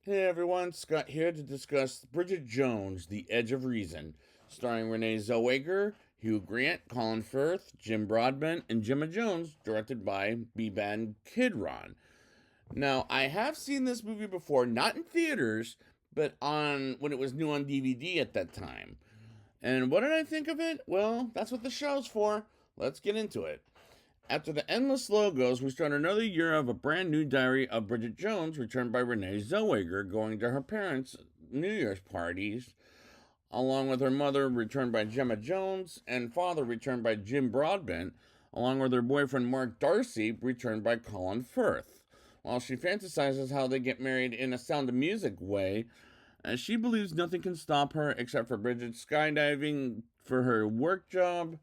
Hey everyone, Scott here to discuss Bridget Jones, The Edge of Reason, starring Renee Zellweger, Hugh Grant, Colin Firth, Jim Broadbent, and Gemma Jones, directed by B-Band Kid Ron. Now, I have seen this movie before, not in theaters, but on when it was new on DVD at that time. And what did I think of it? Well, that's what the show's for. Let's get into it. After the endless logos, we start another year of a brand new diary of Bridget Jones, returned by Renee Zellweger, going to her parents' New Year's parties, along with her mother, returned by Gemma Jones, and father, returned by Jim Broadbent, along with her boyfriend Mark Darcy, returned by Colin Firth. While she fantasizes how they get married in a Sound of Music way, as she believes nothing can stop her except for Bridget skydiving for her work job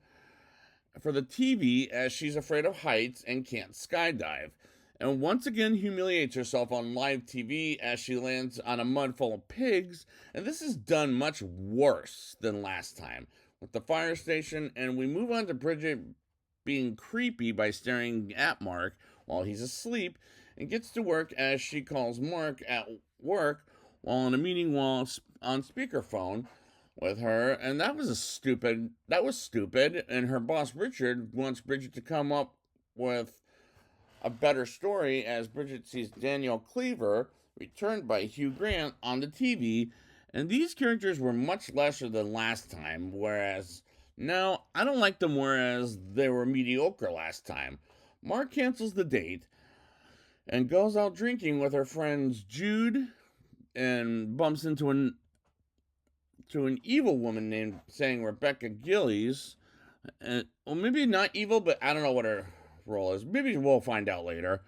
for the TV as she's afraid of heights and can't skydive. And once again humiliates herself on live TV as she lands on a mud full of pigs. And this is done much worse than last time with the fire station. And we move on to Bridget being creepy by staring at Mark while he's asleep and gets to work as she calls Mark at work while in a meeting while on speakerphone with her, and that was stupid, and her boss Richard wants Bridget to come up with a better story as Bridget sees Daniel Cleaver, returned by Hugh Grant, on the TV, and these characters were much lesser than last time, whereas now I don't like them whereas they were mediocre last time. Mark cancels the date and goes out drinking with her friends Jude and bumps into an evil woman named saying Rebecca Gillies. Well, maybe not evil, but I don't know what her role is. Maybe we'll find out later.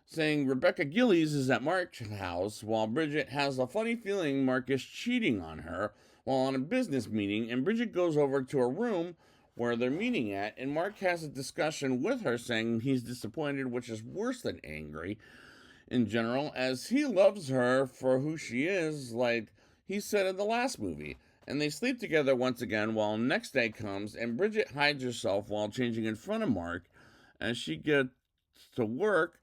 Saying Rebecca Gillies is at Mark's house while Bridget has a funny feeling Mark is cheating on her while on a business meeting, and Bridget goes over to her room where they're meeting at, and Mark has a discussion with her saying he's disappointed, which is worse than angry in general, as he loves her for who she is, like he said in the last movie. And they sleep together once again while next day comes, and Bridget hides herself while changing in front of Mark as she gets to work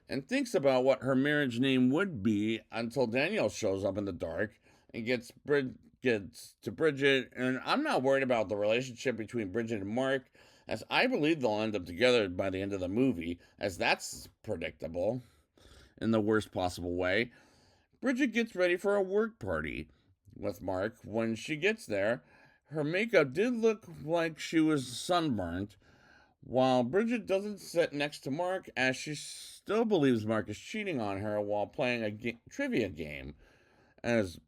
and thinks about what her marriage name would be until Daniel shows up in the dark and gets to Bridget. And I'm not worried about the relationship between Bridget and Mark, as I believe they'll end up together by the end of the movie, as that's predictable in the worst possible way. Bridget gets ready for a work party with Mark. When she gets there, her makeup did look like she was sunburnt, while Bridget doesn't sit next to Mark as she still believes Mark is cheating on her while playing a trivia game. As,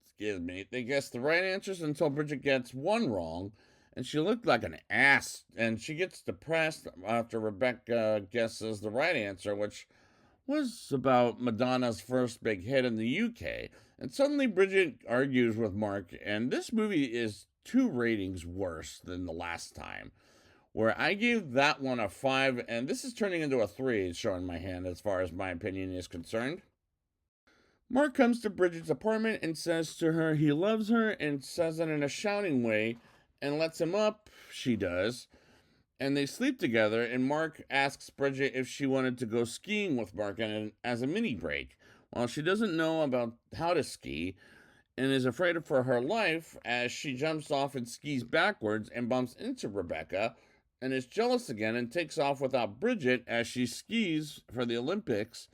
excuse me, they guess the right answers until Bridget gets one wrong, and she looked like an ass, and she gets depressed after Rebecca guesses the right answer, which was about Madonna's first big hit in the UK. And suddenly Bridget argues with Mark, and this movie is two ratings worse than the last time, where I gave that one a 5, and this is turning into a 3, showing my hand as far as my opinion is concerned. Mark comes to Bridget's apartment and says to her he loves her and says it in a shouting way and lets him up. She does, and they sleep together, and Mark asks Bridget if she wanted to go skiing with Mark as a mini break. While she doesn't know about how to ski and is afraid for her life as she jumps off and skis backwards and bumps into Rebecca and is jealous again and takes off without Bridget as she skis for the Olympics,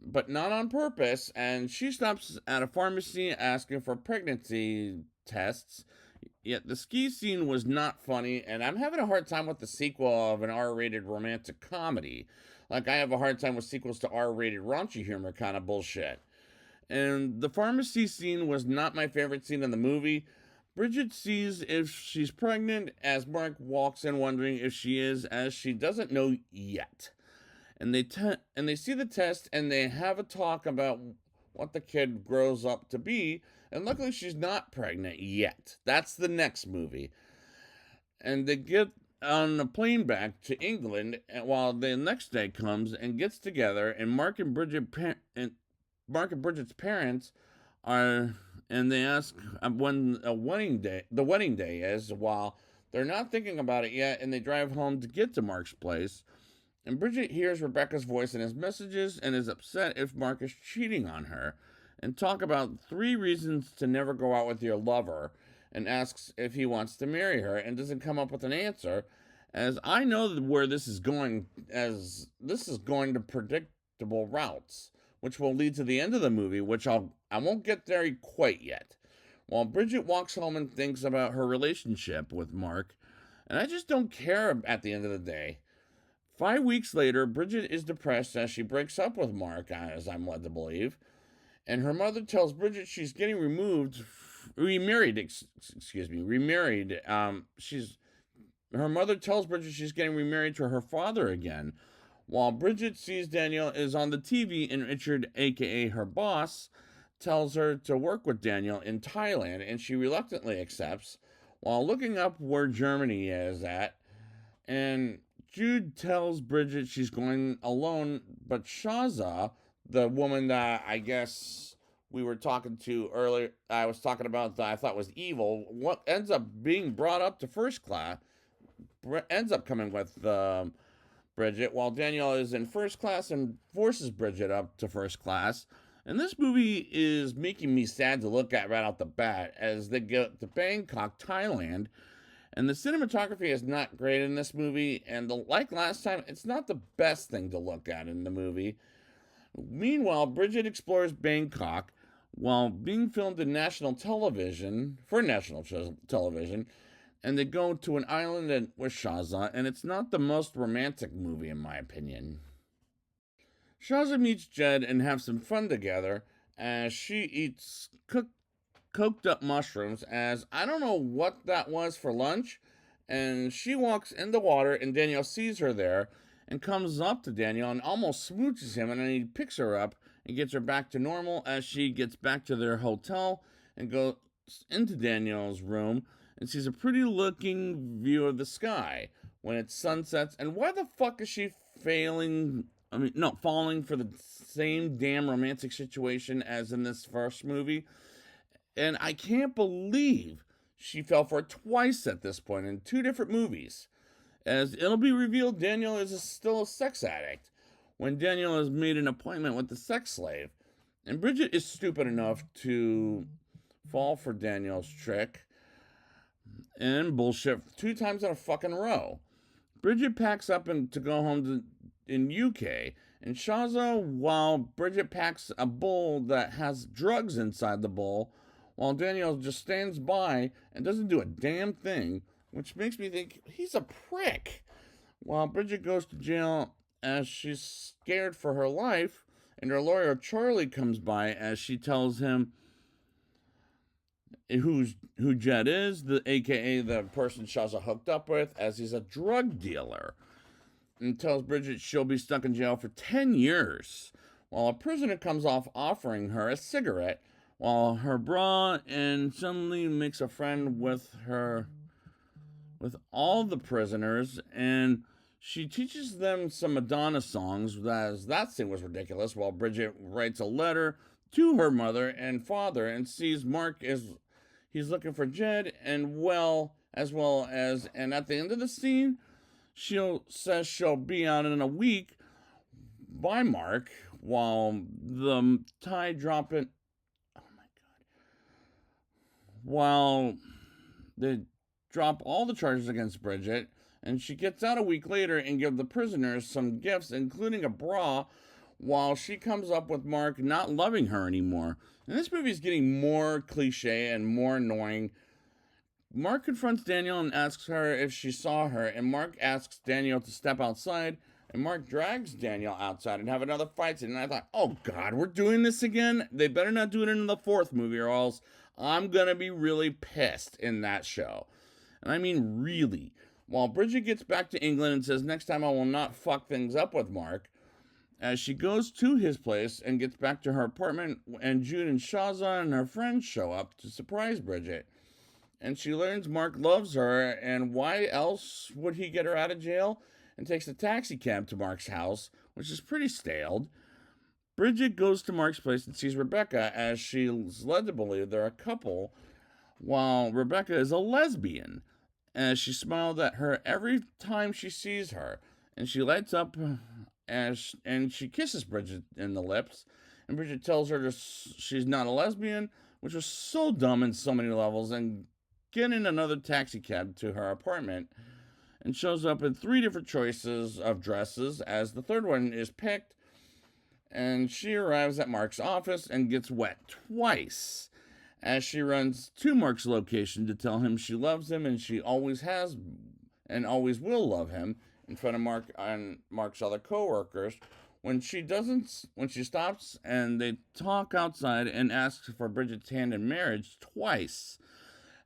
but not on purpose, and she stops at a pharmacy asking for pregnancy tests. Yet the ski scene was not funny, and I'm having a hard time with the sequel of an R rated romantic comedy. Like, I have a hard time with sequels to R rated raunchy humor kind of bullshit. And the pharmacy scene was not my favorite scene in the movie. Bridget sees if she's pregnant as Mark walks in wondering if she is, as she doesn't know yet. And they see the test and they have a talk about what the kid grows up to be, and luckily she's not pregnant yet. That's the next movie. And they get on a plane back to England, and while the next day comes and gets together, and Mark and Bridget's parents are, and they ask when the wedding day is, while they're not thinking about it yet, and they drive home to get to Mark's place. And Bridget hears Rebecca's voice in his messages and is upset if Mark is cheating on her. and talk about 3 reasons to never go out with your lover, and asks if he wants to marry her and doesn't come up with an answer, as I know where this is going, as this is going to predictable routes, which will lead to the end of the movie, which I won't get there quite yet. While Bridget walks home and thinks about her relationship with Mark, and I just don't care at the end of the day. 5 weeks later, Bridget is depressed as she breaks up with Mark, as I'm led to believe, and her mother tells Bridget she's getting remarried. Remarried. Her mother tells Bridget she's getting remarried to her father again, while Bridget sees Daniel is on the TV and Richard, aka her boss, tells her to work with Daniel in Thailand, and she reluctantly accepts, while looking up where Germany is at, and Jude tells Bridget she's going alone, but Shaza, the woman that I guess we were talking to earlier, I was talking about that I thought was evil, what ends up being brought up to first class, ends up coming with Bridget, while Daniel is in first class and forces Bridget up to first class. And this movie is making me sad to look at right out the bat as they get to Bangkok, Thailand. And the cinematography is not great in this movie, and like last time, it's not the best thing to look at in the movie. Meanwhile, Bridget explores Bangkok while being filmed in national television, and they go to an island with Shaza, and it's not the most romantic movie in my opinion. Shaza meets Jed and have some fun together as she eats coked up mushrooms, as I don't know what that was for lunch, and she walks in the water and Daniel sees her there and comes up to Daniel and almost smooches him, and then he picks her up and gets her back to normal as she gets back to their hotel and goes into Daniel's room and sees a pretty looking view of the sky when it sunsets. And why the fuck is she falling for the same damn romantic situation as in this first movie? And I can't believe she fell for it twice at this point in 2 different movies. As it'll be revealed, Daniel is still a sex addict when Daniel has made an appointment with the sex slave. And Bridget is stupid enough to fall for Daniel's trick and bullshit 2 times in a fucking row. Bridget packs up to go home in UK, and Shaza, while Bridget packs a bowl that has drugs inside the bowl, while Daniel just stands by and doesn't do a damn thing, which makes me think he's a prick. While Bridget goes to jail as she's scared for her life, and her lawyer Charlie comes by as she tells him who Jed is, aka the person Shaza hooked up with, as he's a drug dealer, and tells Bridget she'll be stuck in jail for 10 years, while a prisoner comes off offering her a cigarette, while her bra and suddenly makes a friend with all the prisoners, and she teaches them some Madonna songs, as that scene was ridiculous, while Bridget writes a letter to her mother and father and sees Mark as he's looking for Jed, and and at the end of the scene, says she'll be out in a week by Mark, while the tie dropping. Oh my god! While they drop all the charges against Bridget, and she gets out a week later and gives the prisoners some gifts, including a bra, while she comes up with Mark not loving her anymore. And this movie is getting more cliche and more annoying. Mark confronts Daniel and asks her if she saw her, and Mark asks Daniel to step outside, and Mark drags Daniel outside and have another fight. And I thought, oh god, we're doing this again? They better not do it in the 4th movie, or else I'm gonna be really pissed in that show. And I mean really. While Bridget gets back to England and says next time I will not fuck things up with Mark, as she goes to his place and gets back to her apartment, and Jude and Shaza and her friends show up to surprise Bridget. And she learns Mark loves her, and why else would he get her out of jail? And takes a taxi cab to Mark's house, which is pretty staled. Bridget goes to Mark's place and sees Rebecca, as she's led to believe they're a couple, while Rebecca is a lesbian, as she smiled at her every time she sees her, and she lights up and she kisses Bridget in the lips, and Bridget tells her she's not a lesbian, which was so dumb in so many levels, and get in another taxi cab to her apartment, and shows up in 3 different choices of dresses as the third one is picked, and she arrives at Mark's office and gets wet twice as she runs to Mark's location to tell him she loves him and she always has and always will love him in front of Mark and Mark's other coworkers. When she stops and they talk outside and asks for Bridget's hand in marriage twice,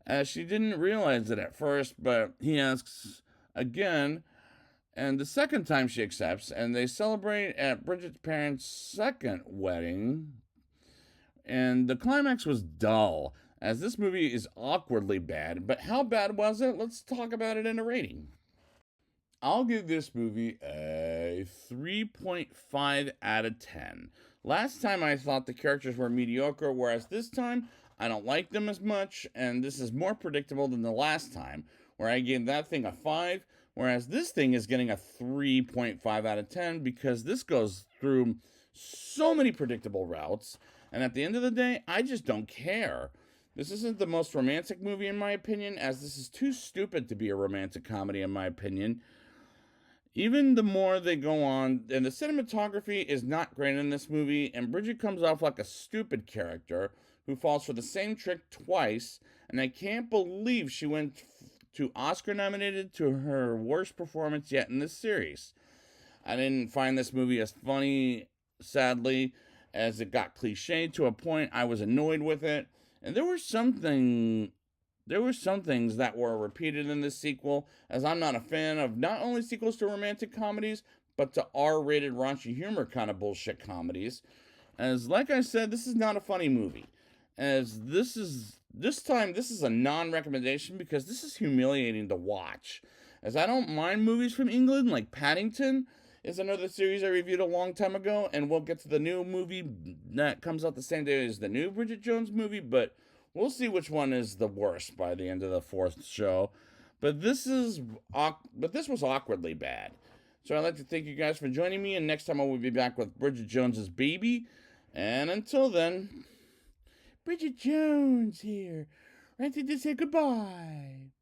as she didn't realize it at first, but he asks again, and the second time she accepts, and they celebrate at Bridget's parents' second wedding. And the climax was dull, as this movie is awkwardly bad. But how bad was it? Let's talk about it in a rating. I'll give this movie a 3.5 out of 10. Last time I thought the characters were mediocre, whereas this time I don't like them as much, and this is more predictable than the last time, where I gave that thing a 5, whereas this thing is getting a 3.5 out of 10 because this goes through so many predictable routes, and at the end of the day, I just don't care. This isn't the most romantic movie in my opinion, as this is too stupid to be a romantic comedy in my opinion. Even the more they go on, and the cinematography is not great in this movie, and Bridget comes off like a stupid character who falls for the same trick twice, and I can't believe she went to Oscar nominated to her worst performance yet in this series. I didn't find this movie as funny, sadly, as it got cliched to a point I was annoyed with it, and there were some things that were repeated in this sequel, as I'm not a fan of not only sequels to romantic comedies, but to R-rated raunchy humor kind of bullshit comedies. As like I said, this is not a funny movie. As this is a non-recommendation because this is humiliating to watch. As I don't mind movies from England, like Paddington is another series I reviewed a long time ago, and we'll get to the new movie that comes out the same day as the new Bridget Jones movie, but we'll see which one is the worst by the end of the 4th show. But this was awkwardly bad. So I'd like to thank you guys for joining me, and next time I will be back with Bridget Jones's Baby. And until then, Bridget Jones here, ready to say goodbye.